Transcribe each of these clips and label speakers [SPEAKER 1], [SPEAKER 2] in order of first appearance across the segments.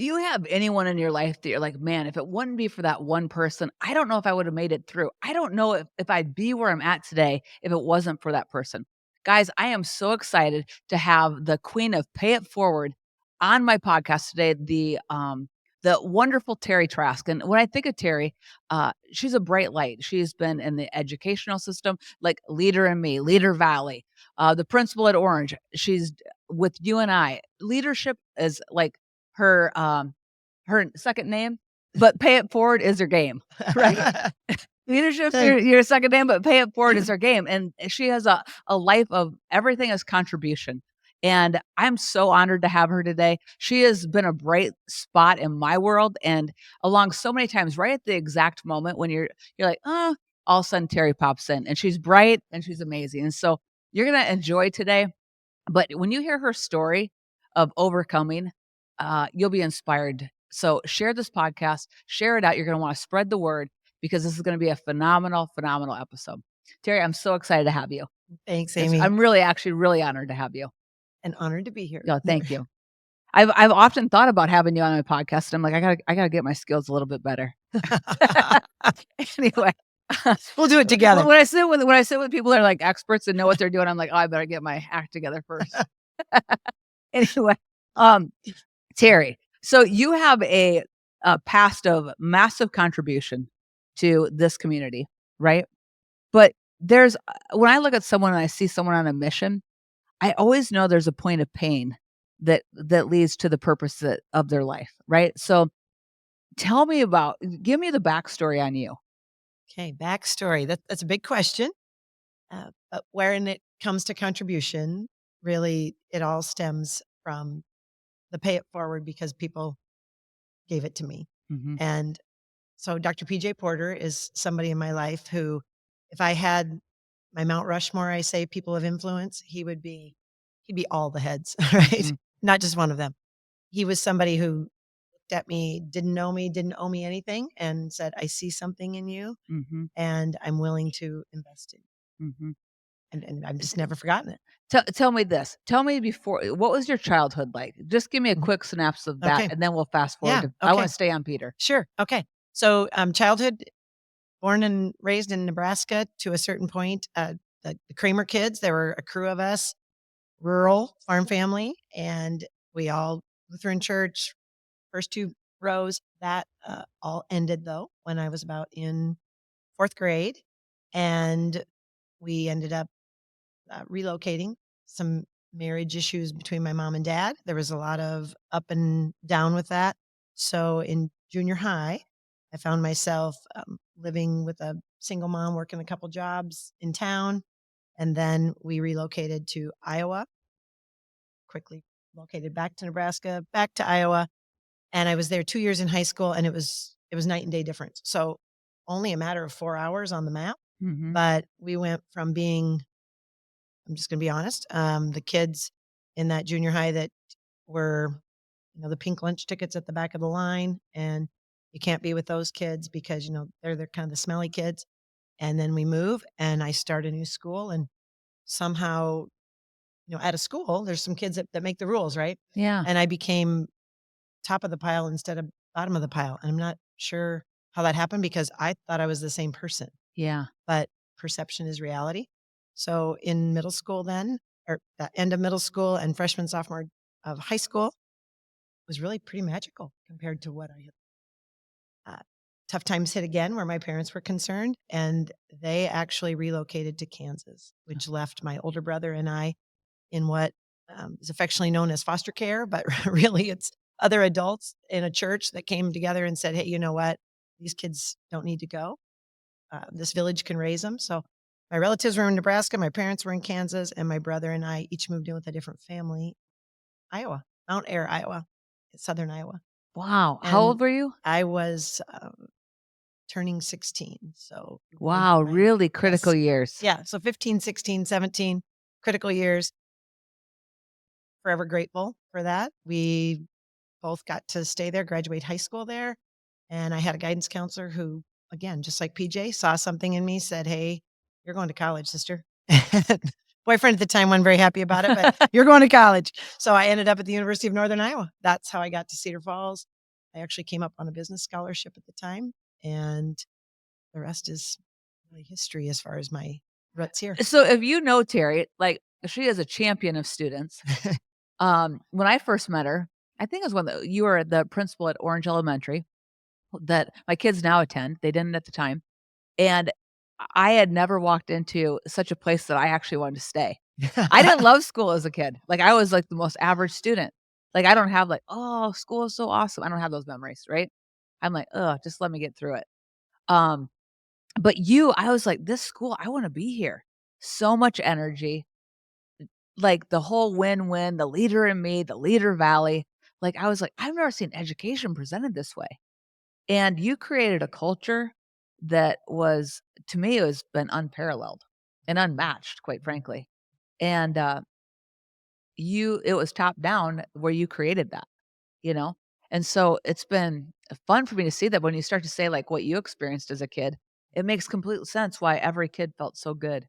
[SPEAKER 1] Do you have anyone in your life that you're like, man, if it wouldn't be for that one person, I don't know if I would have made it through. I don't know if I'd be where I'm at today if it wasn't for that person. Guys, I am so excited to have the queen of Pay It Forward on my podcast today, the wonderful Teri Trask. And when I think of Teri, she's a bright light. She's been in the educational system, like Leader in Me, Leader Valley, the principal at Orange. She's with you and I. Leadership is like her second name, but Pay It Forward is her game, right? Leadership's your second name, but Pay It Forward is her game, and she has a life of everything as contribution, and I'm so honored to have her today. She has been a bright spot in my world, and along so many times, right at the exact moment when you're like, "Oh," all of a sudden Terry pops in, and she's bright and she's amazing, and so you're gonna enjoy today. But when you hear her story of overcoming, you'll be inspired. So share this podcast, share it out. You're going to want to spread the word because this is going to be a phenomenal, phenomenal episode. Terry, I'm so excited to have you.
[SPEAKER 2] Thanks, Amy.
[SPEAKER 1] I'm really, actually, really honored to have you.
[SPEAKER 2] And honored to be here.
[SPEAKER 1] No, thank you. I've often thought about having you on my podcast. I'm like, I gotta get my skills a little bit better. Anyway,
[SPEAKER 2] we'll do it together.
[SPEAKER 1] When I sit with people that are like experts and know what they're doing, I'm like, oh, I better get my act together first. Anyway, Terry, so you have a past of massive contribution to this community, right? But there's when I look at someone and I see someone on a mission, I always know there's a point of pain that leads to the purpose of their life, right? So give me the backstory on you.
[SPEAKER 2] Okay, backstory. That's a big question. But when it comes to contribution, really, it all stems from the Pay It Forward because people gave it to me.
[SPEAKER 1] Mm-hmm.
[SPEAKER 2] And so Dr. PJ Porter is somebody in my life who, if I had my Mount Rushmore, I say people of influence, he'd be all the heads, right? Mm-hmm. Not just one of them. He was somebody who looked at me, didn't know me, didn't owe me anything, and said, I see something in you, mm-hmm. and I'm willing to invest in you. Mm-hmm. And I've just never forgotten it.
[SPEAKER 1] Tell me this. Tell me what was your childhood like? Just give me a quick synopsis of that, and then we'll fast forward.
[SPEAKER 2] Yeah, okay.
[SPEAKER 1] I want to stay on Peter.
[SPEAKER 2] Sure. Okay. So childhood, born and raised in Nebraska to a certain point. The Kramer kids, there were a crew of us, rural farm family, and we all Lutheran church, first two rows. That all ended, though, when I was about in fourth grade, and we ended up relocating. Some marriage issues between my mom and dad. There was a lot of up and down with that. So in junior high, I found myself living with a single mom, working a couple jobs in town. And then we relocated to Iowa, quickly located back to Nebraska, back to Iowa. And I was there 2 years in high school, and it was night and day difference. So only a matter of 4 hours on the map. Mm-hmm. But we went from being, I'm just going to be honest, the kids in that junior high that were, the pink lunch tickets at the back of the line, and you can't be with those kids because, they're kind of the smelly kids. And then we move, and I start a new school, and somehow, at a school, there's some kids that make the rules, right?
[SPEAKER 1] Yeah.
[SPEAKER 2] And I became top of the pile instead of bottom of the pile. And I'm not sure how that happened because I thought I was the same person.
[SPEAKER 1] Yeah.
[SPEAKER 2] But perception is reality. So in middle school then, or the end of middle school and freshman, sophomore of high school, was really pretty magical compared to what I had. Tough times hit again where my parents were concerned, and they actually relocated to Kansas, which left my older brother and I in what is affectionately known as foster care, but really it's other adults in a church that came together and said, hey, you know what? These kids don't need to go. This village can raise them. So my relatives were in Nebraska, my parents were in Kansas, and my brother and I each moved in with a different family. Iowa, Mount Air, Iowa, southern Iowa.
[SPEAKER 1] Wow. And how old were you?
[SPEAKER 2] I was turning 16. So
[SPEAKER 1] wow, really critical years.
[SPEAKER 2] Yeah. So 15, 16, 17, critical years. Forever grateful for that. We both got to stay there, graduate high school there. And I had a guidance counselor who, again, just like PJ, saw something in me, said, hey, you're going to college, sister. Boyfriend at the time wasn't very happy about it, but you're going to college. So I ended up at the University of Northern Iowa. That's how I got to Cedar Falls. I actually came up on a business scholarship at the time, and the rest is really history as far as my roots here.
[SPEAKER 1] So if you know Terry, like, she is a champion of students. When I first met her, I think it was when you were the principal at Orange Elementary that my kids now attend. They didn't at the time. And I had never walked into such a place that I actually wanted to stay. I didn't love school as a kid. Like, I was, like, the most average student. Like, I don't have, like, "Oh, school is so awesome." I don't have those memories, right? I'm like, "Ugh, just let me get through it." Um, but I was like, "This school, I wanna be here." So much energy, like, the whole win-win, the leader in me, the leader valley. Like, I was like, "I've never seen education presented this way." And you created a culture that was, to me, it was been unparalleled and unmatched, quite frankly. And, it was top down where you created that, you know? And so it's been fun for me to see that when you start to say, like, what you experienced as a kid, it makes complete sense why every kid felt so good,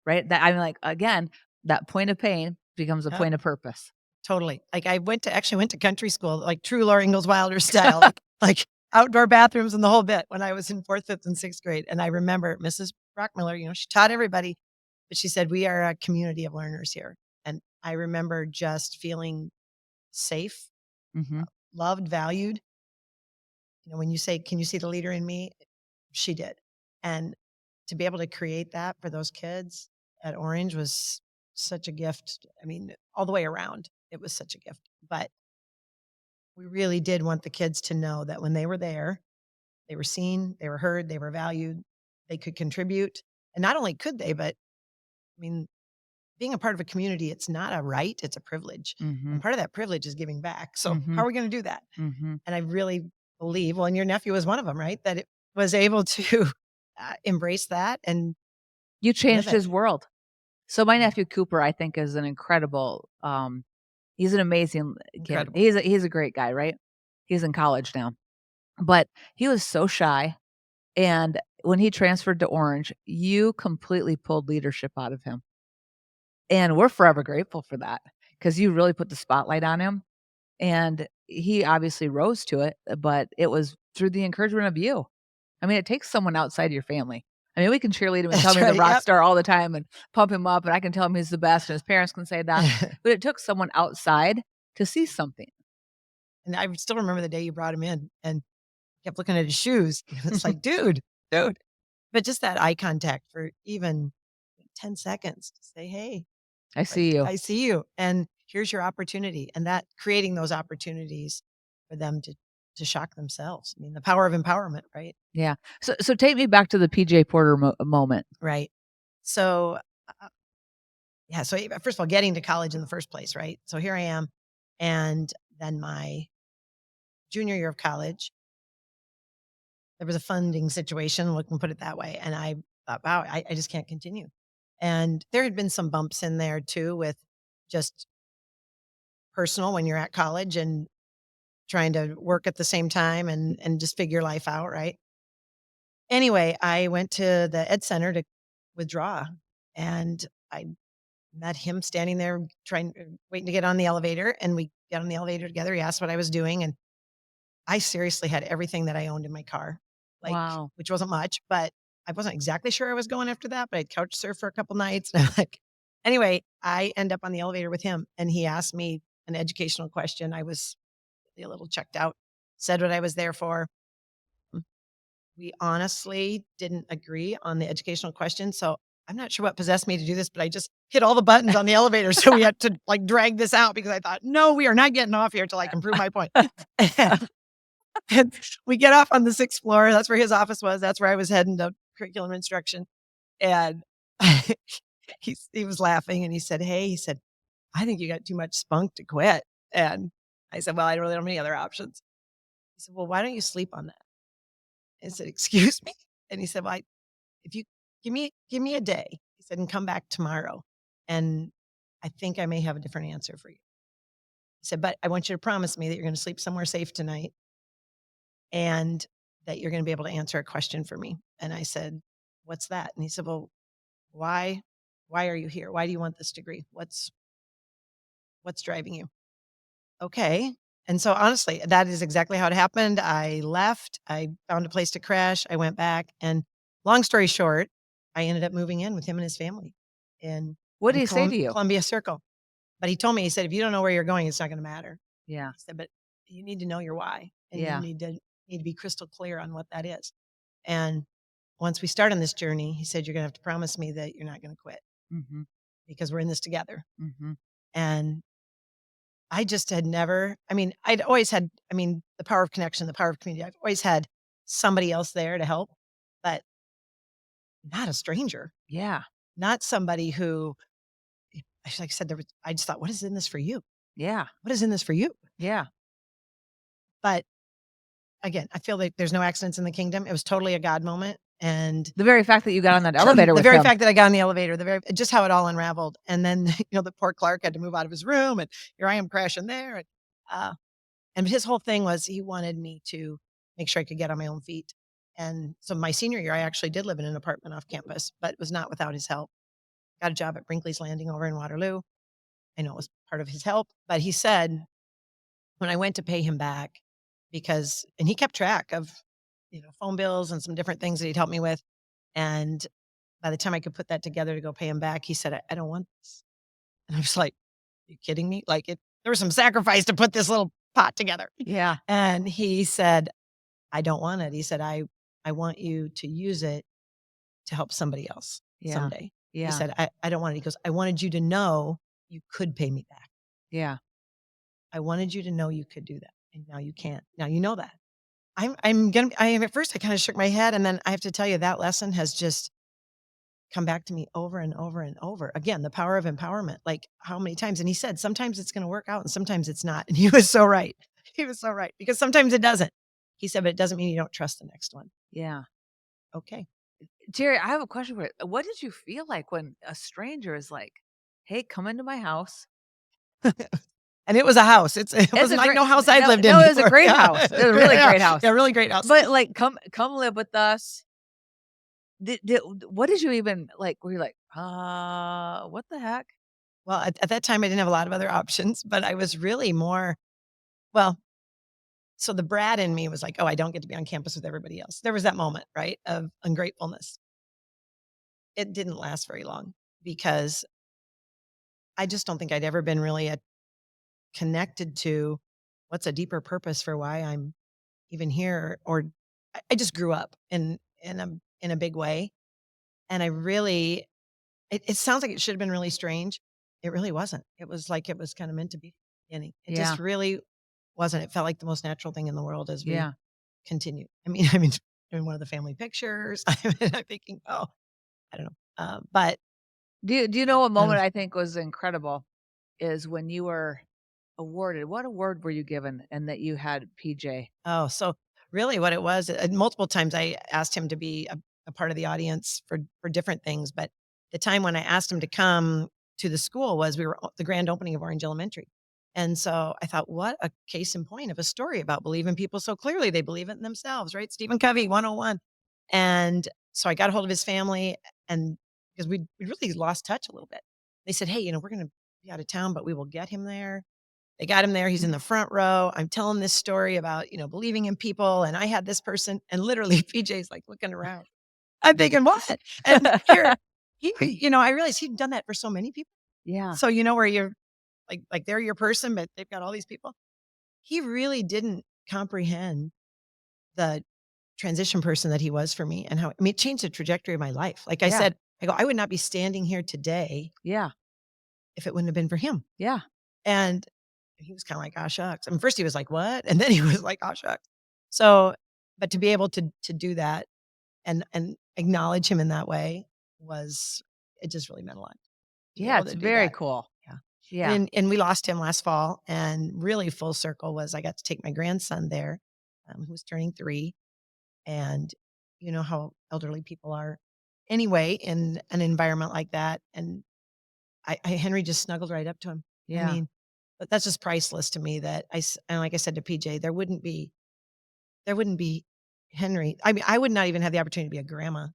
[SPEAKER 1] right? That I'm like, again, that point of pain becomes a
[SPEAKER 2] Yep,
[SPEAKER 1] point of purpose.
[SPEAKER 2] totally. Like, I actually went to country school, like true Laura Ingalls Wilder style, like outdoor bathrooms and the whole bit when I was in 4th, 5th, and 6th grade. And I remember Mrs. Brockmiller, she taught everybody, but she said, "We are a community of learners here." And I remember just feeling safe,
[SPEAKER 1] Mhm.
[SPEAKER 2] loved, valued. When you say, "Can you see the leader in me?" She did. And to be able to create that for those kids at Orange was such a gift. I mean, all the way around, it was such a gift. But we really did want the kids to know that when they were there, they were seen, they were heard, they were valued, they could contribute. And not only could they, but I mean, being a part of a community, it's not a right, it's a privilege. And
[SPEAKER 1] Mhm.
[SPEAKER 2] part of that privilege is giving back. So, how
[SPEAKER 1] Mhm.
[SPEAKER 2] are we going to do that?
[SPEAKER 1] Mhm.
[SPEAKER 2] And I really believe, well, and your nephew was one of them, right? That it was able to embrace that and
[SPEAKER 1] You
[SPEAKER 2] live
[SPEAKER 1] changed
[SPEAKER 2] it.
[SPEAKER 1] his world. So my
[SPEAKER 2] Yeah,
[SPEAKER 1] nephew Cooper, I think, is an incredible, he's an amazing kid.
[SPEAKER 2] incredible.
[SPEAKER 1] He's a great guy, right? He's in college now. But he was so shy, and when he transferred to Orange, you completely pulled leadership out of him, and we're forever grateful for that because you really put the spotlight on him, and he obviously rose to it, but it was through the encouragement of you. I mean, it takes someone outside your family. I mean, we can cheerlead him and tell him
[SPEAKER 2] That's
[SPEAKER 1] he's a
[SPEAKER 2] right.
[SPEAKER 1] rock
[SPEAKER 2] Yep.
[SPEAKER 1] star all the time and pump him up, and I can tell him he's the best, and his parents can say that, but it took someone outside to see something.
[SPEAKER 2] And I still remember the day you brought him in and kept looking at his shoes. It's like, dude, dude. But just that eye contact for even 10 seconds to say, hey,
[SPEAKER 1] I
[SPEAKER 2] like,
[SPEAKER 1] see you.
[SPEAKER 2] I see you. And here's your opportunity. And that creating those opportunities for them to shock themselves. I mean, the power of empowerment, right?
[SPEAKER 1] Yeah. So take me back to the PJ Porter moment.
[SPEAKER 2] Right. So, uh, yeah. So, first of all, getting to college in the first place, right? So here I am. And then my junior year of college, there was a funding situation, we can put it that way, and I thought, "Wow, I just can't continue." And there had been some bumps in there too with just personal when you're at college and trying to work at the same time and just figure life out, right? Anyway, I went to the ed center to withdraw, and I met him standing there waiting to get on the elevator, and we got on the elevator together. He asked what I was doing, and I seriously had everything that I owned in my car, like,
[SPEAKER 1] Wow.
[SPEAKER 2] which wasn't much, but I wasn't exactly sure I was going after that, but I'd couch surf for a couple nights. And I'm like, anyway, I end up on the elevator with him and he asked me an educational question. I was a little checked out, said what I was there for. Mm, We honestly didn't agree on the educational question. So I'm not sure what possessed me to do this, but I just hit all the buttons on the elevator. So we had to like drag this out because I thought, no, we are not getting off here till I can prove my point. And we get off on the 6th floor, that's where his office was, that's where I was heading to curriculum instruction, and he was laughing and he said, "Hey," he said, "I think you got too much spunk to quit." And I said, "Well, I don't really have any other options." He said, "Well, why don't you sleep on that?" I said, "Excuse me?" And he said, "Well, if you give me a day," he said, "and come back tomorrow, and I think I may have a different answer for you." He said, "But I want you to promise me that you're gonna sleep somewhere safe tonight and that you're going to be able to answer a question for me." And I said, "What's that?" And he said, "Well, why why are you here? Why do you want this degree? What's driving you?" Okay. And so, honestly, that is exactly how it happened. I left, I found a place to crash, I went back, and long story short, I ended up moving in with him and his family in
[SPEAKER 1] What did he say to you?
[SPEAKER 2] Columbia Circle. But he told me, he said, "If you don't know where you're going, it's not gonna matter."
[SPEAKER 1] Yeah.
[SPEAKER 2] He said, "But you need to know your why, and you
[SPEAKER 1] Yeah.
[SPEAKER 2] need to be crystal clear on what that is." And once we start on this journey, he said, "You're gonna have to promise me that you're not gonna quit
[SPEAKER 1] Mhm.
[SPEAKER 2] because we're in this together."
[SPEAKER 1] Mhm.
[SPEAKER 2] And I just had never, I mean, I'd always had, I mean, the power of connection, the power of community. I've always had somebody else there to help, but not a stranger,
[SPEAKER 1] Yeah.
[SPEAKER 2] not somebody who, like I said, I just thought, what is in this for you?
[SPEAKER 1] Yeah.
[SPEAKER 2] What is in this for you?
[SPEAKER 1] Yeah.
[SPEAKER 2] But again, I feel like there's no accidents in the kingdom. It was totally a God moment. And
[SPEAKER 1] The very fact that you got on that elevator
[SPEAKER 2] the
[SPEAKER 1] with
[SPEAKER 2] very
[SPEAKER 1] him.
[SPEAKER 2] fact that I got in the elevator, the very, just how it all unraveled. And then, the poor Clark had to move out of his room, and here I am crashing there. Uh, And his whole thing was he wanted me to make sure I could get on my own feet. And so my senior year, I actually did live in an apartment off campus, but it was not without his help. Got a job at Brinkley's Landing over in Waterloo. I know it was part of his help, but he said when I went to pay him back, because, and he kept track of, phone bills and some different things that he'd helped me with. And by the time I could put that together to go pay him back, he said, I don't want this. And I was like, you kidding me? Like there was some sacrifice to put this little pot together.
[SPEAKER 1] Yeah.
[SPEAKER 2] And he said, I don't want it. He said, I want you to use it to help somebody else
[SPEAKER 1] Yeah.
[SPEAKER 2] someday. He
[SPEAKER 1] Yeah.
[SPEAKER 2] said, I don't want it. He goes, I wanted you to know you could pay me back.
[SPEAKER 1] Yeah.
[SPEAKER 2] I wanted you to know you could do that. And now you can't. Now you know that. I'm gonna I am at first I kind of shook my head, and then I have to tell you that lesson has just come back to me over and over and over. Again, the power of empowerment. Like how many times? And he said, sometimes it's gonna work out and sometimes it's not. And he was so right. He was so right. Because sometimes it doesn't. He said, but it doesn't mean you don't trust the next one.
[SPEAKER 1] Yeah.
[SPEAKER 2] Okay.
[SPEAKER 1] Jerry, I have a question for you. What did you feel like when a stranger is like, "Hey, come into my house."
[SPEAKER 2] And it was a house. It
[SPEAKER 1] It's a
[SPEAKER 2] wasn't like
[SPEAKER 1] great
[SPEAKER 2] no house I'd
[SPEAKER 1] no,
[SPEAKER 2] lived in
[SPEAKER 1] no, it was a
[SPEAKER 2] before.
[SPEAKER 1] great
[SPEAKER 2] Yeah.
[SPEAKER 1] house. It was a really
[SPEAKER 2] Yeah.
[SPEAKER 1] great house.
[SPEAKER 2] Yeah, really great house.
[SPEAKER 1] But, like, come live with us. Did what did you even like, were you like, what the heck?"
[SPEAKER 2] Well, at that time, I didn't have a lot of other options, but I was really more, well, so the brat in me was like, "Oh, I don't get to be on campus with everybody else." There was that moment, right, of ungratefulness. It didn't last very long because I just don't think I'd ever been really, connected to what's a deeper purpose for why I'm even here, or I just grew up in a big way, and I really, it sounds like it should have been really strange. It really wasn't. It was like it was kinda meant to be from the beginning. It
[SPEAKER 1] Yeah.
[SPEAKER 2] just really wasn't. It felt like the most natural thing in the world as we
[SPEAKER 1] Yeah.
[SPEAKER 2] continued. I mean, doing one of the family pictures, I'm thinking, "Oh, I don't know." But
[SPEAKER 1] Do you
[SPEAKER 2] yeah,
[SPEAKER 1] know a
[SPEAKER 2] I don't know.
[SPEAKER 1] moment I think was incredible is when you were awarded, what award were you given and that you had PJ?
[SPEAKER 2] Oh, so really what it was, multiple times I asked him to be a part of the audience for different things, but the time when I asked him to come to the school was we were the grand opening of Orange Elementary. And so I thought, what a case in point of a story about believing people so clearly they believe it in themselves, right? Stephen Covey, 101. And so I got a hold of his family, and because we really lost touch a little bit. They said, hey, we're going to be out of town, but we will get him there. They got him there, he's in the front row. I'm telling this story about, believing in people, and I had this person, and literally PJ's, like, looking around. I'm thinking, "What?" And here, I realized he'd done that for so many people.
[SPEAKER 1] Yeah.
[SPEAKER 2] So, where you're like they're your person, but they've got all these people. He really didn't comprehend the transition person that he was for me, and how, it changed the trajectory of my life. Like I
[SPEAKER 1] Yeah.
[SPEAKER 2] said, I go, "I would not be standing here today
[SPEAKER 1] Yeah.
[SPEAKER 2] if it wouldn't have been for him."
[SPEAKER 1] Yeah.
[SPEAKER 2] And he was kinda like, "Aw, shucks." And first he was like, "What?" And then he was like, "Aw, shucks." So, but to be able to do that and acknowledge him in that way was, it just really meant a lot to be
[SPEAKER 1] Yeah,
[SPEAKER 2] able
[SPEAKER 1] it's
[SPEAKER 2] to do
[SPEAKER 1] very
[SPEAKER 2] that.
[SPEAKER 1] cool.
[SPEAKER 2] Yeah.
[SPEAKER 1] Yeah.
[SPEAKER 2] And we lost him last fall, and really full circle was I got to take my grandson there, who was turning 3, and you know how elderly people are anyway in an environment like that, and Henry just snuggled right up to him. I
[SPEAKER 1] Yeah.
[SPEAKER 2] mean, but that's just priceless to me, that and like I said to PJ, there wouldn't be Henry. I mean, I would not even have the opportunity to be a grandma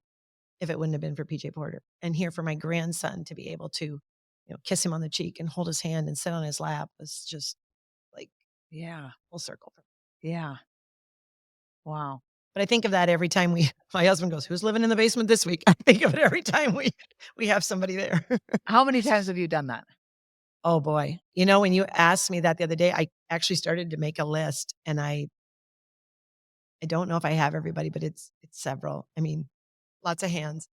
[SPEAKER 2] if it wouldn't have been for PJ Porter. And here for my grandson to be able to, kiss him on the cheek and hold his hand and sit on his lap was just like,
[SPEAKER 1] Yeah.
[SPEAKER 2] Full circle.
[SPEAKER 1] Yeah. Wow.
[SPEAKER 2] But I think of that every time we my husband goes, "Who's living in the basement this week?" I think of it every time we have somebody there.
[SPEAKER 1] How many times have you done that?
[SPEAKER 2] Oh, boy. You know, when you asked me that the other day, I actually started to make a list, and I don't know if I have everybody, but it's several. I mean, lots of hands,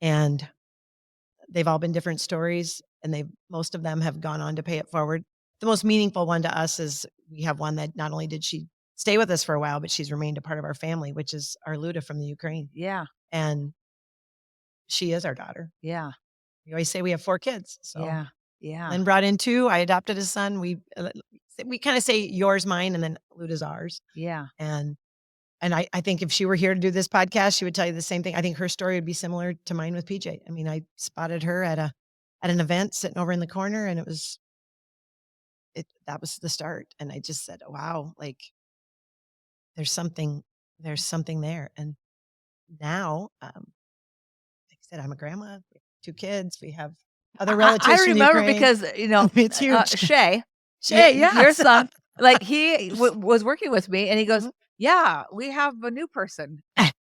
[SPEAKER 2] and they've all been different stories, and they've most of them have gone on to pay it forward. The most meaningful one to us is we have one that not only did she stay with us for a while, but she's remained a part of our family, which is our Luda from the Ukraine,
[SPEAKER 1] Yeah.
[SPEAKER 2] and she is our daughter.
[SPEAKER 1] Yeah.
[SPEAKER 2] We always say we have 4 kids, so
[SPEAKER 1] Yeah. Yeah.
[SPEAKER 2] Lynn brought in 2, I adopted a son, we kinda say yours, mine, and then Luda's ours,
[SPEAKER 1] Yeah.
[SPEAKER 2] and I think if she were here to do this podcast, she would tell you the same thing. I think her story would be similar to mine with PJ. I mean, I spotted her at an event sitting over in the corner, and that was the start, and I just said, "Wow, like, there's something there's something there," and now, like I said, I'm a grandma, we have 2 kids, we have other
[SPEAKER 1] I
[SPEAKER 2] relatives from the
[SPEAKER 1] remember
[SPEAKER 2] Ukraine.
[SPEAKER 1] because,
[SPEAKER 2] It's huge.
[SPEAKER 1] Shay,
[SPEAKER 2] Shay,
[SPEAKER 1] your
[SPEAKER 2] yes.
[SPEAKER 1] son, like, he was working with me, and he goes,
[SPEAKER 2] Mhm.
[SPEAKER 1] "Yeah, we have a new person."
[SPEAKER 2] And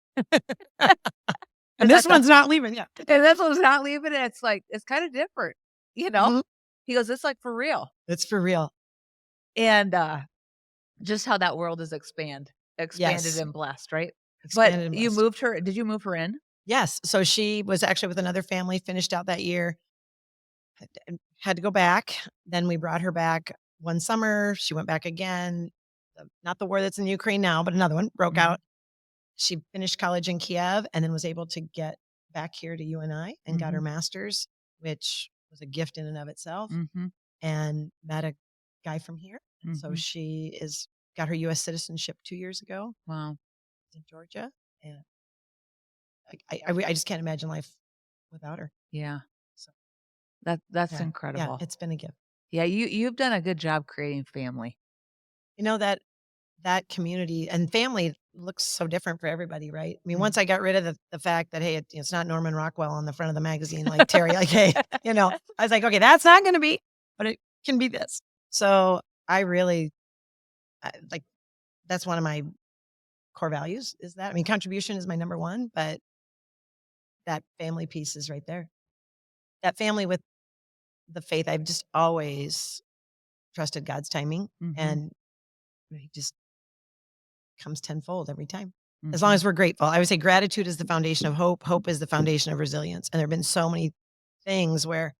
[SPEAKER 1] And I
[SPEAKER 2] this
[SPEAKER 1] thought
[SPEAKER 2] one's not leaving yet.
[SPEAKER 1] and this one's not leaving, and it's like, it's kinda different, you know?
[SPEAKER 2] Mhm.
[SPEAKER 1] He goes, "It's, like, for real."
[SPEAKER 2] It's for real.
[SPEAKER 1] And, just how that world is expanded
[SPEAKER 2] Yes.
[SPEAKER 1] and blessed, right? But
[SPEAKER 2] Expanded and
[SPEAKER 1] you
[SPEAKER 2] blessed.
[SPEAKER 1] moved her did you move her in?
[SPEAKER 2] Yes, so she was actually with another family, finished out that year, and had to go back. Then we brought her back one summer. She went back again. Not the war that's in Ukraine now, but another one broke
[SPEAKER 1] Mhm.
[SPEAKER 2] out. She finished college in Kiev and then was able to get back here to UNI and got her
[SPEAKER 1] Mhm.
[SPEAKER 2] master's, which was a gift in and of itself,
[SPEAKER 1] Mhm.
[SPEAKER 2] and met a guy from here. And so
[SPEAKER 1] Mhm.
[SPEAKER 2] she is got her US citizenship 2 years ago
[SPEAKER 1] Wow.
[SPEAKER 2] in Georgia. And I just can't imagine life without her.
[SPEAKER 1] Yeah.
[SPEAKER 2] So
[SPEAKER 1] That's
[SPEAKER 2] yeah, yeah,
[SPEAKER 1] incredible.
[SPEAKER 2] it's been a gift.
[SPEAKER 1] Yeah, you've done a good job creating family.
[SPEAKER 2] You know that community and family looks so different for everybody, right? I mean, once
[SPEAKER 1] Mhm.
[SPEAKER 2] I got rid of the fact that, hey, it's not Norman Rockwell on the front of the magazine, like Terry, like, hey, I was like, okay, that's not going to be, but it can be this. So I really like that's one of my core values is that. I mean, contribution is my number one, but that family piece is right there. That family with the faith, I've just always trusted God's timing
[SPEAKER 1] Mhm.
[SPEAKER 2] and he just comes tenfold every time. As long
[SPEAKER 1] Mhm.
[SPEAKER 2] as we're grateful. I would say gratitude is the foundation of hope. Hope is the foundation of resilience. And there have been so many things where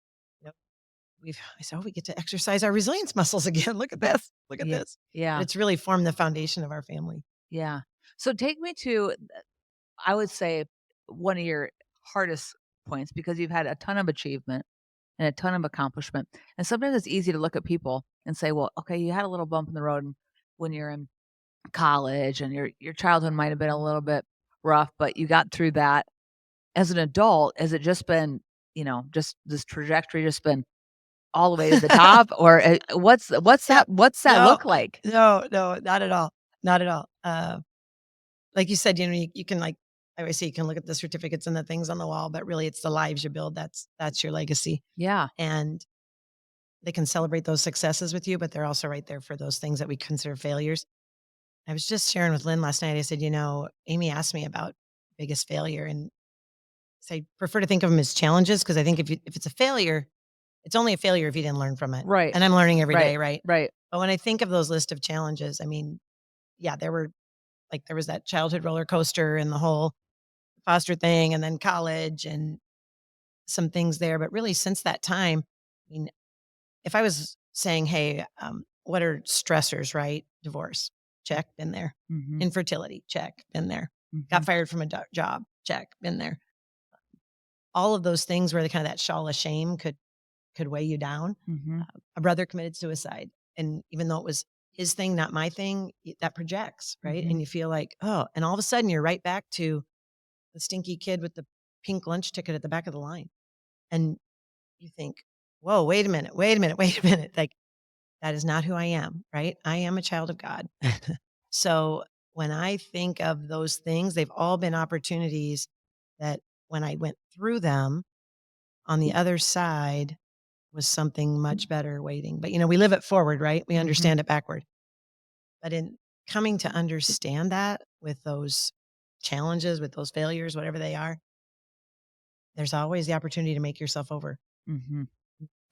[SPEAKER 2] you know, I said, oh, we get to exercise our resilience muscles again. Look at this. Look at
[SPEAKER 1] Yeah.
[SPEAKER 2] this. But
[SPEAKER 1] Yeah.
[SPEAKER 2] it's really formed the foundation of our family.
[SPEAKER 1] Yeah. So take me to, I would say, one of your hardest points because you've had a ton of achievement and a ton of accomplishment. And sometimes it's easy to look at people and say, well, okay, you had a little bump in the road when you're in college and your childhood might have been a little bit rough, but you got through that. As an adult, has it just been, just this trajectory just been all the way to the top? Or
[SPEAKER 2] Yep.
[SPEAKER 1] what's that
[SPEAKER 2] No,
[SPEAKER 1] look like?
[SPEAKER 2] no, not at all. Not at all. Like you said, you can like I always say you can look at the certificates and the things on the wall, but really it's the lives you build. That's your legacy.
[SPEAKER 1] Yeah.
[SPEAKER 2] And they can celebrate those successes with you, but they're also right there for those things that we consider failures. I was just sharing with Lynn last night. I said, Amy asked me about biggest failure, and so I prefer to think of them as challenges because I think if it's a failure, it's only a failure if you didn't learn from it.
[SPEAKER 1] Right.
[SPEAKER 2] And I'm learning every
[SPEAKER 1] Right.
[SPEAKER 2] day, right?
[SPEAKER 1] Right.
[SPEAKER 2] But when I think of those list of challenges, I mean, yeah, there was that childhood roller coaster and the whole foster thing, and then college and some things there. But really, since that time, I mean, if I was saying, "Hey, what are stressors?" Right? Divorce, check, been there.
[SPEAKER 1] Mhm.
[SPEAKER 2] Infertility, check, been there. Got
[SPEAKER 1] Mhm.
[SPEAKER 2] fired from a job, check, been there. All of those things where the kind of that shawl of shame could weigh you down.
[SPEAKER 1] Mhm.
[SPEAKER 2] A brother committed suicide, and even though it was his thing, not my thing, that projects, right?
[SPEAKER 1] Mhm.
[SPEAKER 2] And you feel like, oh, and all of a sudden you're right back to the stinky kid with the pink lunch ticket at the back of the line, and you think, whoa, wait a minute, wait a minute, wait a minute, like that is not who I am, right? I am a child of God. So when I think of those things, they've all been opportunities that when I went through them on the other side was something much better waiting. But we live it forward, right? We
[SPEAKER 1] Mhm.
[SPEAKER 2] understand it backward. But in coming to understand that with those challenges, with those failures, whatever they are, there's always the opportunity to make yourself over.
[SPEAKER 1] Mhm.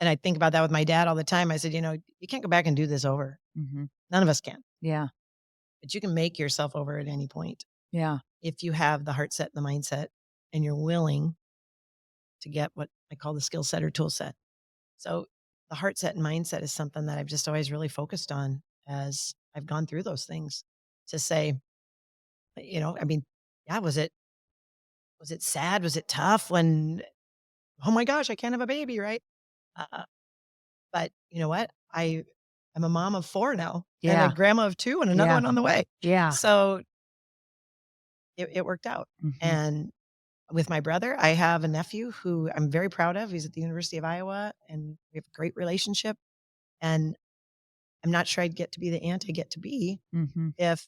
[SPEAKER 2] And I think about that with my dad all the time. I said, you can't go back and do this over.
[SPEAKER 1] Mhm.
[SPEAKER 2] None of us can,
[SPEAKER 1] Yeah.
[SPEAKER 2] but you can make yourself over at any point
[SPEAKER 1] Yeah.
[SPEAKER 2] if you have the heart set, the mindset, and you're willing to get what I call the skill set or tool set. So the heart set and mindset is something that I've just always really focused on as I've gone through those things to say, I mean, yeah, was it sad? Was it tough when, oh my gosh, I can't have a baby, right? Uh, but you know what? I'm a mom of 4 now and a
[SPEAKER 1] Yeah.
[SPEAKER 2] grandma of 2 and another
[SPEAKER 1] Yeah.
[SPEAKER 2] one on the way.
[SPEAKER 1] Yeah.
[SPEAKER 2] So it worked out.
[SPEAKER 1] Mhm.
[SPEAKER 2] And with my brother, I have a nephew who I'm very proud of. He's at the University of Iowa and we have a great relationship. And I'm not sure I'd get to be the aunt I get to be
[SPEAKER 1] Mhm.
[SPEAKER 2] if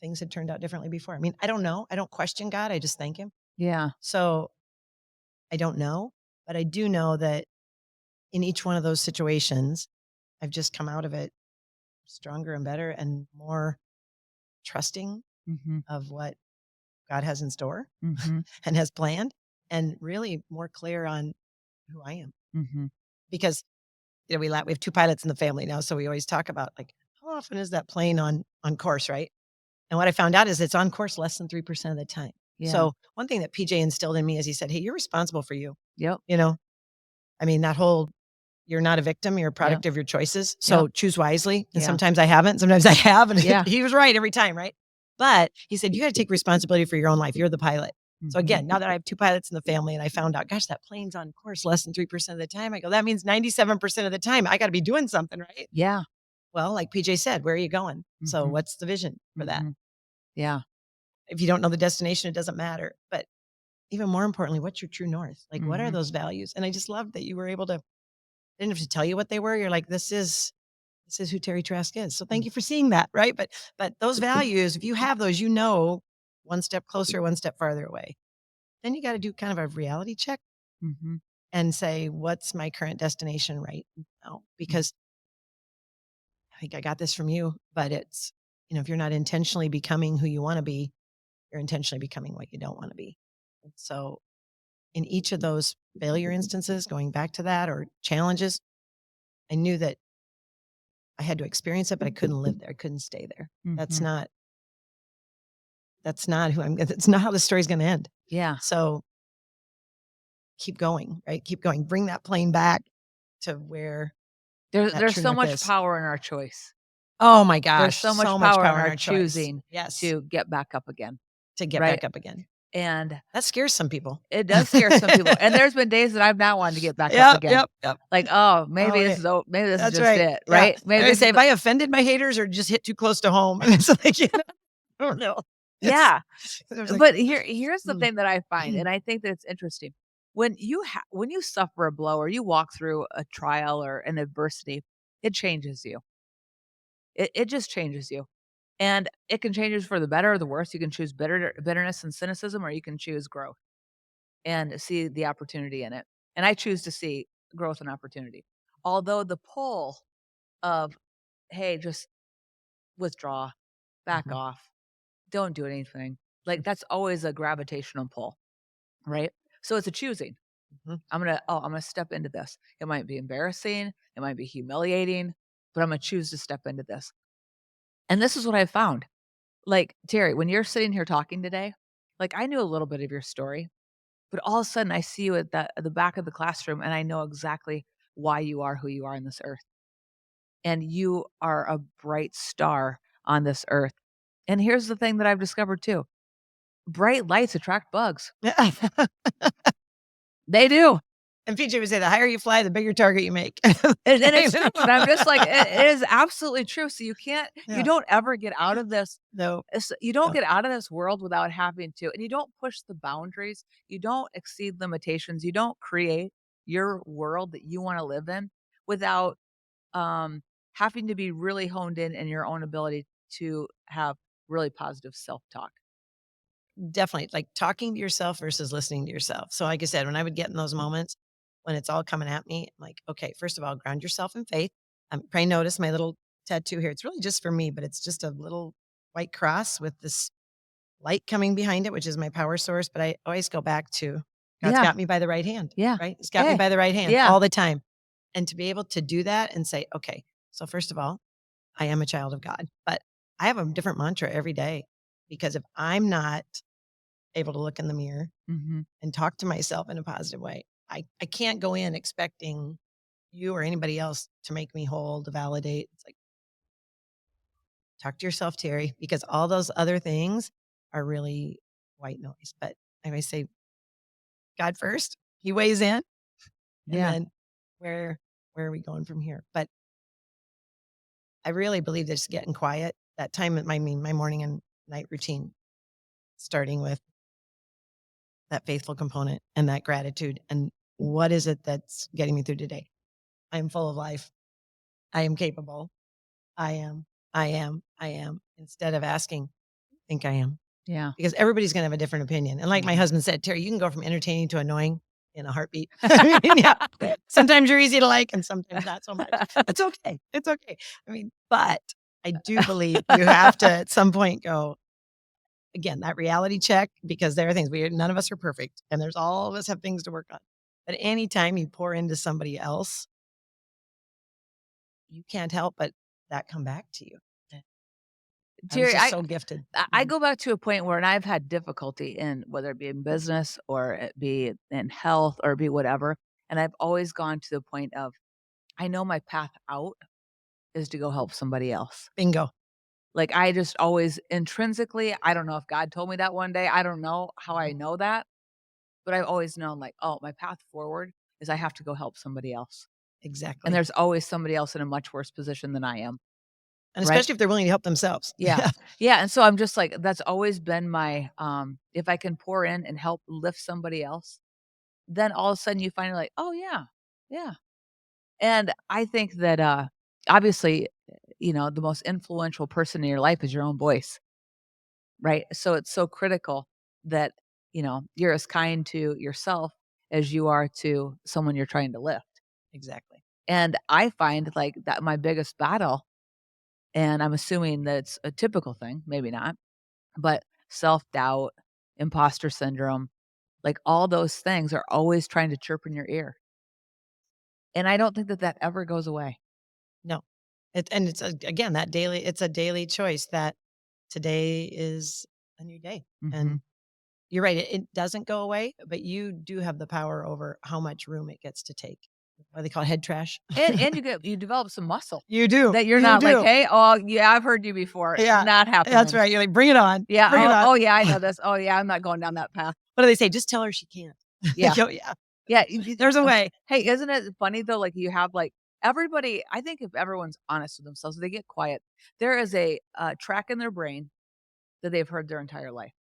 [SPEAKER 2] things had turned out differently before. I mean, I don't know. I don't question God. I just thank him.
[SPEAKER 1] Yeah.
[SPEAKER 2] So I don't know, but I do know that in each one of those situations, I've just come out of it stronger and better and more trusting
[SPEAKER 1] Mhm.
[SPEAKER 2] of what God has in store
[SPEAKER 1] Mhm.
[SPEAKER 2] and has planned, and really more clear on who I am.
[SPEAKER 1] Mhm.
[SPEAKER 2] Because we have 2 pilots in the family now, so we always talk about like how often is that plane on course, right? And what I found out is it's on course less than 3% of the time.
[SPEAKER 1] Yeah.
[SPEAKER 2] So one thing that PJ instilled in me is he said, "Hey, you're responsible for you."
[SPEAKER 1] Yep.
[SPEAKER 2] You know, I mean, that whole you're not a victim, you're a
[SPEAKER 1] Yep.
[SPEAKER 2] product of your choices.
[SPEAKER 1] Yep.
[SPEAKER 2] So choose wisely. And
[SPEAKER 1] Yeah.
[SPEAKER 2] sometimes I haven't, sometimes I have. And
[SPEAKER 1] Yeah.
[SPEAKER 2] he was right every time, right? But he said, you got to take responsibility for your own life. You're the pilot. So
[SPEAKER 1] Mhm.
[SPEAKER 2] again, now that I have 2 pilots in the family and I found out, gosh, that plane's on course less than 3% of the time, I go, that means 97% of the time I got to be doing something, right?
[SPEAKER 1] Yeah.
[SPEAKER 2] Well, like PJ said, where are you going? So
[SPEAKER 1] Mhm.
[SPEAKER 2] what's the vision for that?
[SPEAKER 1] Mhm. Yeah.
[SPEAKER 2] If you don't know the destination, it doesn't matter. But even more importantly, what's your true north? Like, what are
[SPEAKER 1] Mhm.
[SPEAKER 2] those values? And I just love that you were able to, I didn't have to tell you what they were. You're like, this is who Teri Trask is. So thank
[SPEAKER 1] Mm.
[SPEAKER 2] you for seeing that, right? But those values, if you have those, one step closer, one step farther away. Then you got to do kind of a reality check
[SPEAKER 1] Mhm.
[SPEAKER 2] and say, what's my current destination right now? Because I think I got this from you, but it's, if you're not intentionally becoming who you want to be, you're intentionally becoming what you don't want to be. And so in each of those failure instances, going back to that or challenges, I knew that I had to experience it, but I couldn't live there. I couldn't stay there. That's
[SPEAKER 1] Mhm.
[SPEAKER 2] not That's not who I'm that's not how the story's gonna end.
[SPEAKER 1] Yeah.
[SPEAKER 2] So, keep going, right? Keep going. Bring that plane back to where that
[SPEAKER 1] There's
[SPEAKER 2] true
[SPEAKER 1] so
[SPEAKER 2] north
[SPEAKER 1] much
[SPEAKER 2] is.
[SPEAKER 1] power in our choice.
[SPEAKER 2] Oh my
[SPEAKER 1] There's
[SPEAKER 2] gosh,
[SPEAKER 1] so much
[SPEAKER 2] so much
[SPEAKER 1] power in
[SPEAKER 2] power in
[SPEAKER 1] our
[SPEAKER 2] our choice.
[SPEAKER 1] choosing
[SPEAKER 2] Yes,
[SPEAKER 1] to get back up again,
[SPEAKER 2] to get
[SPEAKER 1] right?
[SPEAKER 2] back up again.
[SPEAKER 1] And
[SPEAKER 2] That scares some people.
[SPEAKER 1] it does scare some people, and there's been days that I've not wanted to get back up
[SPEAKER 2] Yep,
[SPEAKER 1] again.
[SPEAKER 2] yep, yep.
[SPEAKER 1] Like, "Oh,
[SPEAKER 2] Oh, yeah.
[SPEAKER 1] maybe this is
[SPEAKER 2] That's
[SPEAKER 1] just
[SPEAKER 2] right.
[SPEAKER 1] it,"
[SPEAKER 2] Yeah.
[SPEAKER 1] right? Maybe
[SPEAKER 2] I always
[SPEAKER 1] this
[SPEAKER 2] say,
[SPEAKER 1] is
[SPEAKER 2] "Have
[SPEAKER 1] the
[SPEAKER 2] I offended my haters or just hit too close to home?" And it's like, I don't know. It's
[SPEAKER 1] Yeah.
[SPEAKER 2] there's like
[SPEAKER 1] But here's the
[SPEAKER 2] mm.
[SPEAKER 1] thing that I find, and I think that it's interesting. When you suffer a blow or you walk through a trial or an adversity, it changes you. It just changes you. And it can change you for the better or the worse. You can choose bitterness and cynicism, or you can choose growth and see the opportunity in it. And I choose to see growth and opportunity. Although the pull of, hey, just withdraw, back
[SPEAKER 2] Mhm,
[SPEAKER 1] off, don't do anything. Like that's always a gravitational pull, right? So it's a choosing.
[SPEAKER 2] mhm.
[SPEAKER 1] I'm gonna step into this. It might be embarrassing, it might be humiliating, but I'm gonna choose to step into this. And this is what I found. Like, Terry, when you're sitting here talking today, like I knew a little bit of your story, but all of a sudden I see you at the back of the classroom and I know exactly why you are who you are on this earth. And you are a bright star on this earth. And here's the thing that I've discovered too. Bright lights attract bugs. They do.
[SPEAKER 2] And PJ would say, "The higher you fly, the bigger target you make."
[SPEAKER 1] And it's true. And I'm just like, it is absolutely true. So you
[SPEAKER 2] Yeah.
[SPEAKER 1] don't ever get out of this.
[SPEAKER 2] No,
[SPEAKER 1] You don't
[SPEAKER 2] no.
[SPEAKER 1] get out of this world without having to, and you don't push the boundaries. You don't exceed limitations. You don't create your world that you want to live in without um, having to be really honed in your own ability to have really positive self talk.
[SPEAKER 2] Definitely, like, talking to yourself versus listening to yourself. So, like I said, when I would get in those moments when it's all coming at me, I'm like, "Okay, first of all, ground yourself in faith." Pray notice my little tattoo here. It's really just for me, but it's just a little white cross with this light coming behind it, which is my power source. But I always go back to God's
[SPEAKER 1] Yeah.
[SPEAKER 2] got me by the right hand,
[SPEAKER 1] Yeah.
[SPEAKER 2] right? He's got me
[SPEAKER 1] Hey.
[SPEAKER 2] by the right hand
[SPEAKER 1] Yeah.
[SPEAKER 2] all the time. And to be able to do that and say, okay, so first of all, I am a child of God, but I have a different mantra every day, because if I'm not able to look in the mirror
[SPEAKER 1] Mhm.
[SPEAKER 2] and talk to myself in a positive way, I can't go in expecting you or anybody else to make me whole, to validate. It's like, talk to yourself, Teri, because all those other things are really white noise. But I always say, God first, He weighs in, and
[SPEAKER 1] Yeah.
[SPEAKER 2] then where are we going from here? But I really believe that just getting quiet, that time, my morning and night routine, starting with that faithful component and that gratitude. And what is it that's getting me through today? I am full of life. I am capable. I am, I am, instead of asking, think I am.
[SPEAKER 1] Yeah.
[SPEAKER 2] Because everybody's going to have a different opinion. And like my
[SPEAKER 1] Mhm.
[SPEAKER 2] husband said, Teri, you can go from entertaining to annoying in a heartbeat. I mean, yeah. Sometimes you're easy to like and sometimes not so much. It's okay. It's okay. I mean, but I do believe you have to at some point go, again, that reality check, because there are things none of us are perfect and there's all of us have things to work on. But anytime you pour into somebody else, you can't help but that come back to you. I was
[SPEAKER 1] Terry,
[SPEAKER 2] just so gifted.
[SPEAKER 1] I go back to a point where, and I've had difficulty in, whether it be in business or it be in health or it be whatever, and I've always gone to the point of, I know my path out is to go help somebody else.
[SPEAKER 2] Bingo.
[SPEAKER 1] Like, I just always intrinsically, I don't know if God told me that one day. I don't know how I know that, but I've always known, like, oh, my path forward is I have to go help somebody else. And
[SPEAKER 2] Exactly.
[SPEAKER 1] there's always somebody else in a much worse position than I am.
[SPEAKER 2] And
[SPEAKER 1] Right.
[SPEAKER 2] especially if they're willing to help themselves.
[SPEAKER 1] Yeah.
[SPEAKER 2] Yeah.
[SPEAKER 1] Yeah. And so I'm just like, that's always been my, if I can pour in and help lift somebody else, then all of a sudden you find like, oh yeah. Yeah. And I think that, obviously, the most influential person in your life is your own voice. Right. So it's so critical that, you're as kind to yourself as you are to someone you're trying to lift.
[SPEAKER 2] Exactly.
[SPEAKER 1] And I find like that my biggest battle, and I'm assuming that it's a typical thing, maybe not, but self-doubt, imposter syndrome, like all those things are always trying to chirp in your ear. And I don't think that that ever goes away.
[SPEAKER 2] No. And it's again, that daily, it's a daily choice that today is a new day. And
[SPEAKER 1] Mhm.
[SPEAKER 2] you're right. It doesn't go away, but you do have the power over how much room it gets to take. What they call head trash.
[SPEAKER 1] And you develop some muscle
[SPEAKER 2] You do.
[SPEAKER 1] that you're
[SPEAKER 2] You
[SPEAKER 1] not like,
[SPEAKER 2] do.
[SPEAKER 1] "Hey, oh, yeah, I've heard you before."
[SPEAKER 2] Yeah.
[SPEAKER 1] Not
[SPEAKER 2] That's
[SPEAKER 1] happening.
[SPEAKER 2] right. You're like, bring it on.
[SPEAKER 1] Yeah.
[SPEAKER 2] Bring it on.
[SPEAKER 1] Oh, yeah, I know this. Oh, yeah, I'm not going down that path.
[SPEAKER 2] What do they say? Just tell her she can't.
[SPEAKER 1] Yeah.
[SPEAKER 2] Yo, yeah.
[SPEAKER 1] Yeah.
[SPEAKER 2] There's a way.
[SPEAKER 1] Hey, isn't it funny though? Like you have like everybody, I think if everyone's honest with themselves, they get quiet. There is a track in their brain that they've heard their entire life,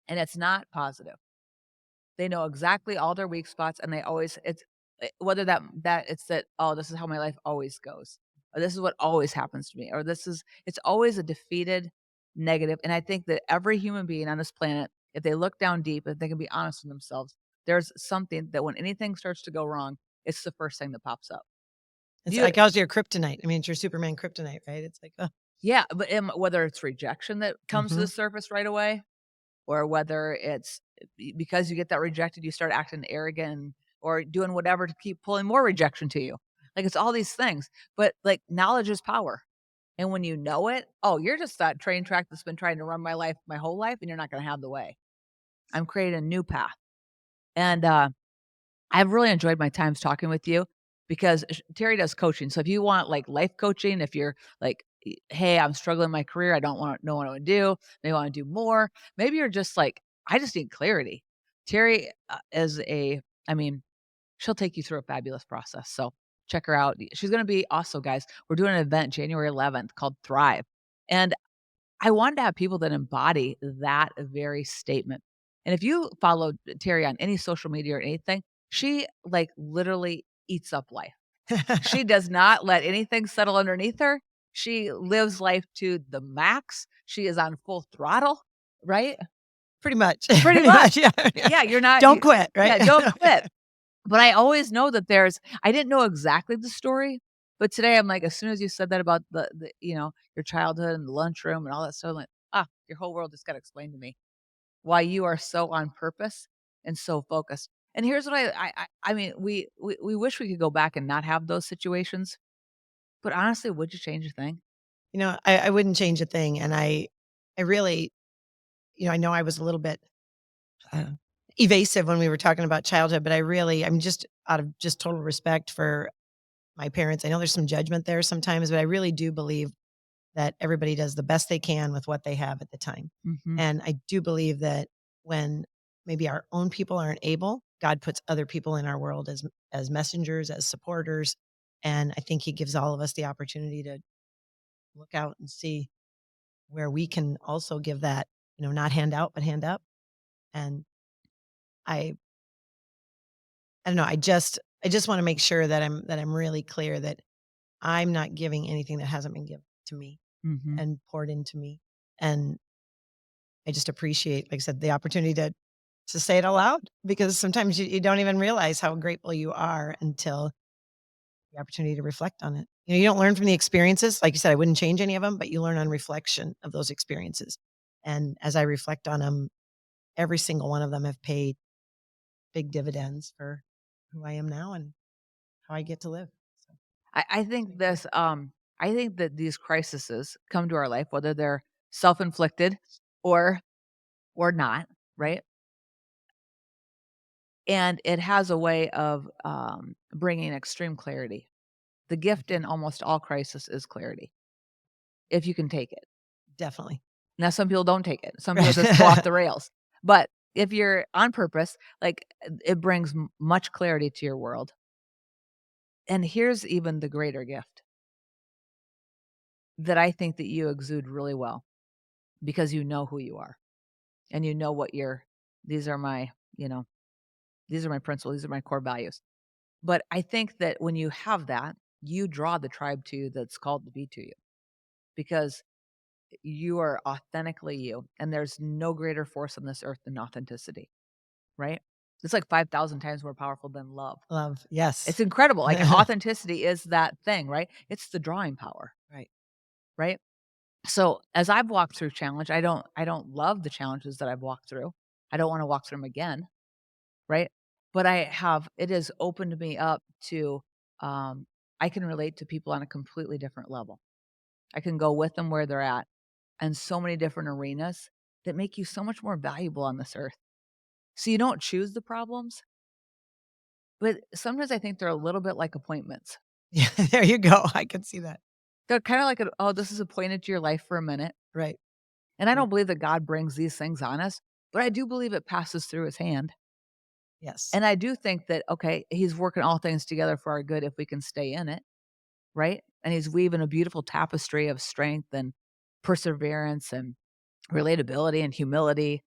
[SPEAKER 1] and it's not positive. They know exactly all their weak spots, and they always whether that it's that, "Oh, this is how my life always goes," or "This is what always happens to me," or it's always a defeated negative, and I think that every human being on this planet, if they look down deep, if they can be honest with themselves, there's something that when anything starts to go wrong, it's the first thing that pops up.
[SPEAKER 2] It's
[SPEAKER 1] You
[SPEAKER 2] like, how's your kryptonite? I mean, it's your Superman kryptonite, right? It's like, oh,
[SPEAKER 1] Yeah, but, whether it's rejection that comes to
[SPEAKER 2] mm-hmm.
[SPEAKER 1] the surface right away, or whether it's because you get that rejected, you start acting arrogant or doing whatever to keep pulling more rejection to you. Like it's all these things, but like knowledge is power. And when you know it, oh, you're just that train track that's been trying to run my life my whole life, and you're not going to have the way. I'm creating a new path. And I've really enjoyed my times talking with you because Terry does coaching. So if you want like life coaching, if you're like, hey, I'm struggling in my career, I don't want to know what I want to do, maybe I want to do more. Maybe you're just like, I just need clarity. Terry I mean, she'll take you through a fabulous process. So check her out. She's going to be also, guys. We're doing an event January 11th called Thrive, and I wanted to have people that embody that very statement. And if you follow Terry on any social media or anything, she like literally eats up life. She does not let anything settle underneath her. She lives life to the max. She is on full throttle, right?
[SPEAKER 2] Pretty much.
[SPEAKER 1] Pretty
[SPEAKER 2] Pretty much.
[SPEAKER 1] much.
[SPEAKER 2] Yeah.
[SPEAKER 1] Yeah, you're not
[SPEAKER 2] Don't quit, right?
[SPEAKER 1] yeah, don't quit. But I always know that I didn't know exactly the story, But today, I'm like, as soon as you said that about your childhood and the lunchroom and all that stuff, I'm like, your whole world just got explained to me. Why you are so on purpose and so focused. And here's what I mean, we wish we could go back and not have those situations, but honestly, would you change a thing?
[SPEAKER 2] I wouldn't change a thing, and I really I know I was a little bit, uh, evasive when we were talking about childhood, but I'm just out of just total respect for my parents. I know there's some judgment there sometimes, but I really do believe that everybody does the best they can with what they have at the time.
[SPEAKER 1] Mhm,
[SPEAKER 2] And I do believe that when maybe our own people aren't able, God puts other people in our world as messengers, as supporters, and I think he gives all of us the opportunity to look out and see where we can also give that, not hand out but hand up. And I I don't know, I just want to make sure that I'm really clear that I'm not giving anything that hasn't been given to me
[SPEAKER 1] mhm.
[SPEAKER 2] and poured into me. And I just appreciate, like I said, the opportunity to say it aloud because sometimes you don't even realize how grateful you are until the opportunity to reflect on it. You don't learn from the experiences. Like you said, I wouldn't change any of them, but you learn on reflection of those experiences. And as I reflect on them, every single one of them have paid big dividends for who I am now and how I get to live. So
[SPEAKER 1] I
[SPEAKER 2] it's
[SPEAKER 1] think
[SPEAKER 2] been great.
[SPEAKER 1] I think that these crises come to our life, whether they're self-inflicted or not,
[SPEAKER 2] Mhm.
[SPEAKER 1] right? And it has a way of, bringing extreme clarity. The gift
[SPEAKER 2] Mhm.
[SPEAKER 1] in almost all crisis is clarity, if you can take it.
[SPEAKER 2] Definitely.
[SPEAKER 1] Now some people don't take it. Some people just go off the rails. But if you're on purpose, like, it brings much clarity to your world. And here's even the greater gift that I think that you exude really well because you know who you are and you know what your these are my, you know, these are my principles, these are my core values. But I think that when you have that, you draw the tribe to you that's called to be to you because you are authentically you. And there's no greater force on this earth than authenticity, right? It's like 5,000 times more powerful than love.
[SPEAKER 2] Love. Yes.
[SPEAKER 1] It's incredible. Like authenticity is that thing, right? It's the drawing power,
[SPEAKER 2] Right.
[SPEAKER 1] right? So as I've walked through challenge, I don't love the challenges that I've walked through. I don't want to walk through them again, right? But it has opened me up to um I can relate to people on a completely different level. I can go with them where they're at and so many different arenas that make you so much more valuable on this earth. So you don't choose the problems, but sometimes I think they're a little bit like appointments.
[SPEAKER 2] Yeah, there you go. I could see that.
[SPEAKER 1] They're kind of like, oh, this is appointed to your life for a minute.
[SPEAKER 2] Right.
[SPEAKER 1] And I
[SPEAKER 2] Right.
[SPEAKER 1] don't believe that God brings these things on us, but I do believe it passes through his hand.
[SPEAKER 2] Yes.
[SPEAKER 1] And I do think that, okay, he's working all things together for our good if we can stay in it, right? And he's weaving a beautiful tapestry of strength and perseverance and relatability and humility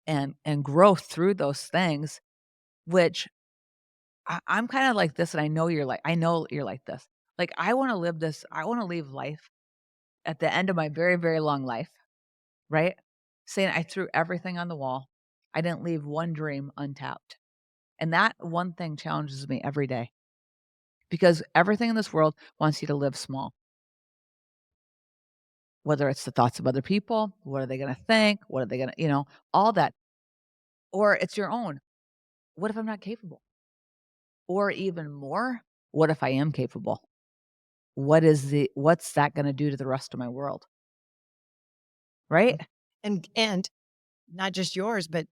[SPEAKER 1] and growth through those things, which I'm kind of like this, and I know you're like this. Like I want to live this, I want to leave life at the end of my very, very long life, right? Saying I threw everything on the wall. I didn't leave one dream untapped. And that one thing challenges me every day because everything in this world wants you to live small, whether it's the thoughts of other people, what are they going to think? What are they going to, all that, or it's your own. What if I'm not capable? Or even more, what if I am capable? What's that going to do to the rest of my world? Right?
[SPEAKER 2] Mm. And not just yours, but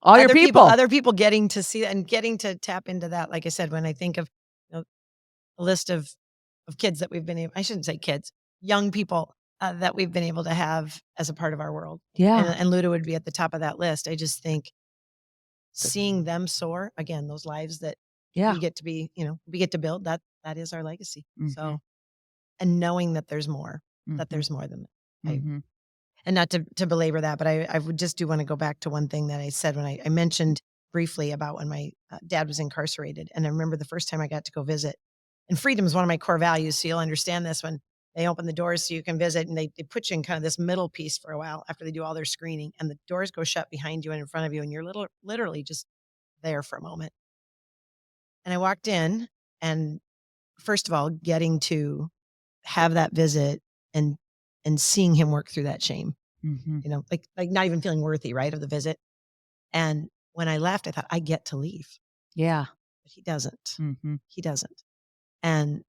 [SPEAKER 1] All your people.
[SPEAKER 2] other people getting to see that and getting to tap into that. Like I said, when I think of, a list of kids that we've been able I shouldn't say kids, young people, that we've been able to have as a part of our world, and
[SPEAKER 1] Yeah.
[SPEAKER 2] Luda would be at the top of that list. I just think
[SPEAKER 1] Good.
[SPEAKER 2] seeing them soar, again, those lives that
[SPEAKER 1] Yeah.
[SPEAKER 2] we get to be, we get to build, that is our legacy.
[SPEAKER 1] Mhm.
[SPEAKER 2] So, and knowing that
[SPEAKER 1] Mhm.
[SPEAKER 2] there's more than that. I
[SPEAKER 1] Mhm.
[SPEAKER 2] And not to belabor that, but I would just do wanna go back to one thing that I said when I mentioned briefly about when my, dad was incarcerated, and I remember the first time I got to go visit, and freedom is one of my core values, so you'll understand this when they open the doors so you can visit, and they put you in kind of this middle piece for a while after they do all their screening, and the doors go shut behind you and in front of you, and you're literally just there for a moment. And I walked in, and first of all, getting to have that visit and seeing him work through that shame,
[SPEAKER 1] Mhm.
[SPEAKER 2] like not even feeling worthy, right, of the visit. And when I left, I thought, "I get to leave."
[SPEAKER 1] Yeah.
[SPEAKER 2] But he doesn't.
[SPEAKER 1] Mhm.
[SPEAKER 2] He doesn't. And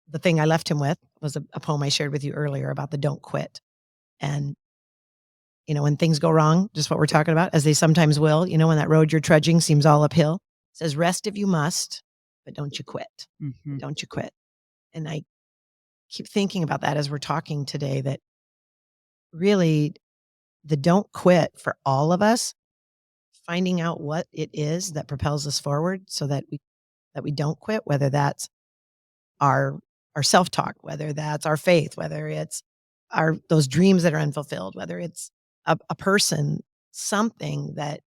[SPEAKER 2] the thing I left him with was a poem I shared with you earlier about the don't quit. And, when things go wrong, just what we're talking about, as they sometimes will, when that road you're trudging seems all uphill, it says, "Rest if you must, but don't you quit. But
[SPEAKER 1] Mhm.
[SPEAKER 2] don't you quit." And I keep thinking about that as we're talking today, that really the don't quit for all of us, finding out what it is that propels us forward so that we don't quit, whether that's our our self-talk, whether that's our faith, whether it's our those dreams that are unfulfilled, whether it's a person, something that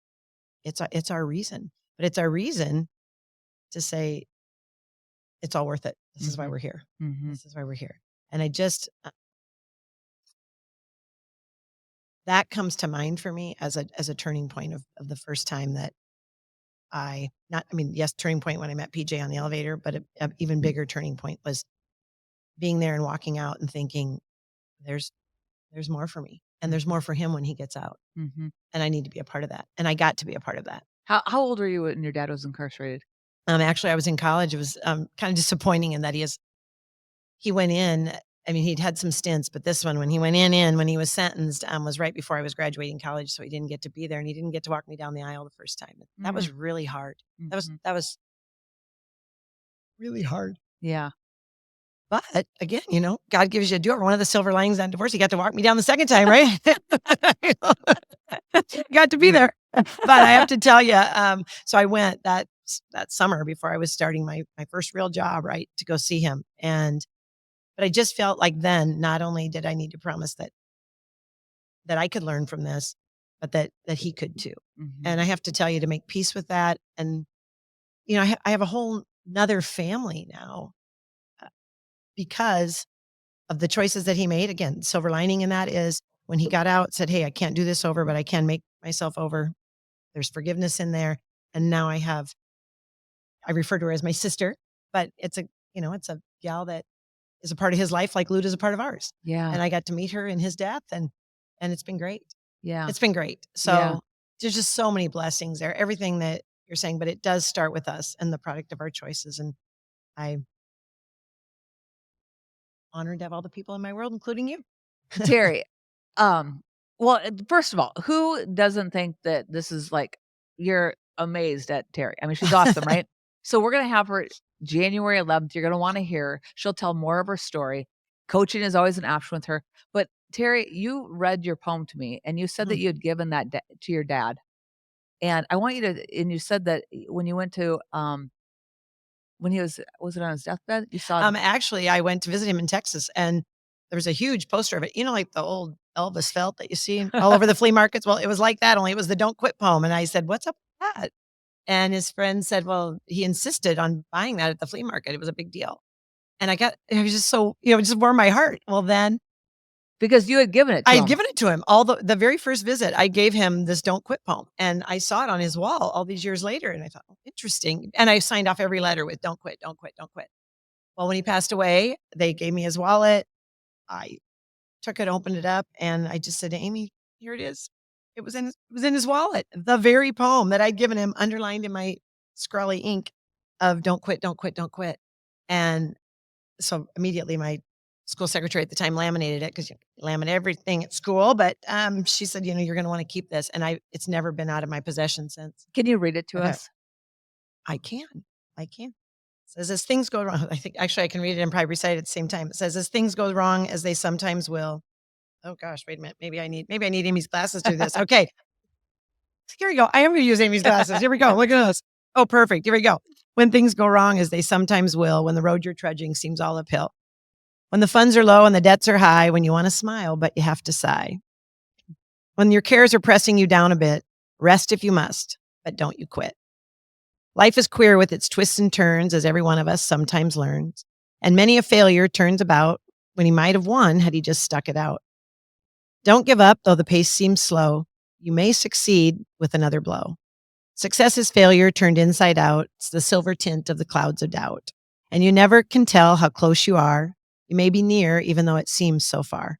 [SPEAKER 2] it's our reason. But it's our reason to say it's all worth it. This is why
[SPEAKER 1] Mhm.
[SPEAKER 2] we're here.
[SPEAKER 1] Mhm.
[SPEAKER 2] This is why we're here. And I just that comes to mind for me as a turning point of the first time that yes, turning point when I met PJ on the elevator, but a even bigger turning point was being there and walking out and thinking, there's there's more for me, and there's
[SPEAKER 1] Mhm.
[SPEAKER 2] more for him when he gets out,
[SPEAKER 1] Mhm.
[SPEAKER 2] and I need to be a part of that, and I got to be a part of that.
[SPEAKER 1] How old were you when your dad was incarcerated?
[SPEAKER 2] Actually, I was in college. It was, kinda disappointing in that he went in. I mean, he'd had some stints, but this one, when he went when he was sentenced, was right before I was graduating college, so he didn't get to be there, and he didn't get to walk me down the aisle the first time. That was
[SPEAKER 1] Mm.
[SPEAKER 2] really hard.
[SPEAKER 1] Mhm.
[SPEAKER 2] That was really hard.
[SPEAKER 1] Yeah.
[SPEAKER 2] But again, God gives you a do-over. One of the silver linings on divorce, he got to walk me down the second time, right? Got to be there. But I have to tell you, so I went that summer before I was starting my first real job, right, to go see him. But I just felt like then, not only did I need to promise that I could learn from this, but that he could too.
[SPEAKER 1] Mhm.
[SPEAKER 2] And I have to tell you, to make peace with that, and I have a whole another family now, uh, because of the choices that he made. Again, silver lining in that is when he got out, said, "Hey, I can't do this over, but I can make myself over." There's forgiveness in there. And now I refer to her as my sister, but it's a gal that is a part of his life like Lude is a part of ours.
[SPEAKER 1] Yeah.
[SPEAKER 2] And I got to meet her in his death, and it's been great.
[SPEAKER 1] Yeah.
[SPEAKER 2] It's been great.
[SPEAKER 1] Yeah.
[SPEAKER 2] So there's just so many blessings there. Everything that you're saying, but it does start with us and the product of our choices. And I'm honored to have all the people in my world, including you.
[SPEAKER 1] Terry, um, well, first of all, who doesn't think that this is like you're amazed at Terry? I mean, she's awesome, right? So we're gonna have her January 11th. You're gonna want to hear her. She'll tell more of her story. Coaching is always an option with her. But Terry, you read your poem to me, and you said that
[SPEAKER 2] Mhm.
[SPEAKER 1] you had given that to your dad. And I want you to. And you said that when you went to when he was it on his deathbed? You saw.
[SPEAKER 2] Actually, I went to visit him in Texas, and there was a huge poster of it. Like the old Elvis felt that you see all over the flea markets. Well, it was like that, only it was the "Don't Quit" poem. And I said, "What's up with that?" And his friend said, "Well, he insisted on buying that at the flea market. It was a big deal." And it was just so, it just warmed my heart. Well, then
[SPEAKER 1] Because you had given it
[SPEAKER 2] I
[SPEAKER 1] to
[SPEAKER 2] had
[SPEAKER 1] him.
[SPEAKER 2] given it to him. All the very first visit, I gave him this "Don't Quit" poem, and I saw it on his wall all these years later, and I thought, "Oh, interesting." And I signed off every letter with "Don't quit, don't quit, don't quit." Well, when he passed away, they gave me his wallet. I took it, opened it up, and I just said to Amy, "Here it is." It was in his wallet. The very poem that I'd given him, underlined in my scrawly ink, of "Don't quit, don't quit, don't quit." And so immediately my school secretary at the time laminated it, because you laminate everything at school. But she said, "You're going to want to keep this." And it's never been out of my possession since.
[SPEAKER 1] Can you read it to
[SPEAKER 2] I've had
[SPEAKER 1] us?
[SPEAKER 2] I can. I can. It says, "As things go wrong," I think actually I can read it and probably recite it at the same time. It says, "As things go wrong, as they sometimes will." Oh gosh, wait a minute. Maybe I need Amy's glasses to do this. Okay. Here we go. I am going to use Amy's glasses. Here we go. Look at this. Oh, perfect. Here we go. "When things go wrong, as they sometimes will, when the road you're trudging seems all uphill, when the funds are low and the debts are high, when you want to smile, but you have to sigh, when your cares are pressing you down a bit, rest if you must, but don't you quit. Life is queer with its twists and turns, as every one of us sometimes learns, and many a failure turns about when he might have won had he just stuck it out. Don't give up, though the pace seems slow. You may succeed with another blow. Success is failure turned inside out. It's the silver tint of the clouds of doubt. and you never can tell how close you are. You may be near, even though it seems so far.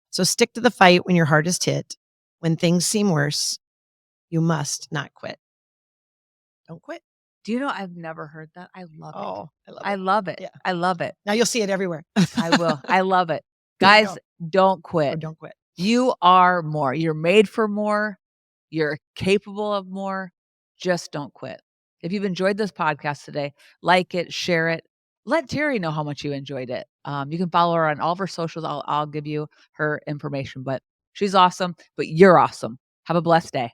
[SPEAKER 2] So stick to the fight when your heart is hit. When things seem worse, you must not quit. Don't quit.
[SPEAKER 1] Do you know I've never heard that? I love it.
[SPEAKER 2] Oh, I love
[SPEAKER 1] I
[SPEAKER 2] it.
[SPEAKER 1] love it.
[SPEAKER 2] Yeah.
[SPEAKER 1] I love it.
[SPEAKER 2] Now you'll see it everywhere.
[SPEAKER 1] I will. I love it.
[SPEAKER 2] There you
[SPEAKER 1] Guys,
[SPEAKER 2] go.
[SPEAKER 1] don't
[SPEAKER 2] Or
[SPEAKER 1] quit.
[SPEAKER 2] don't quit.
[SPEAKER 1] You are more. You're made for more. You're capable of more. Just don't quit. If you've enjoyed this podcast today, like it, share it. Let Terry know how much you enjoyed it. You can follow her on all of her socials. I'll give you her information, but she's awesome, but you're awesome. Have a blessed day.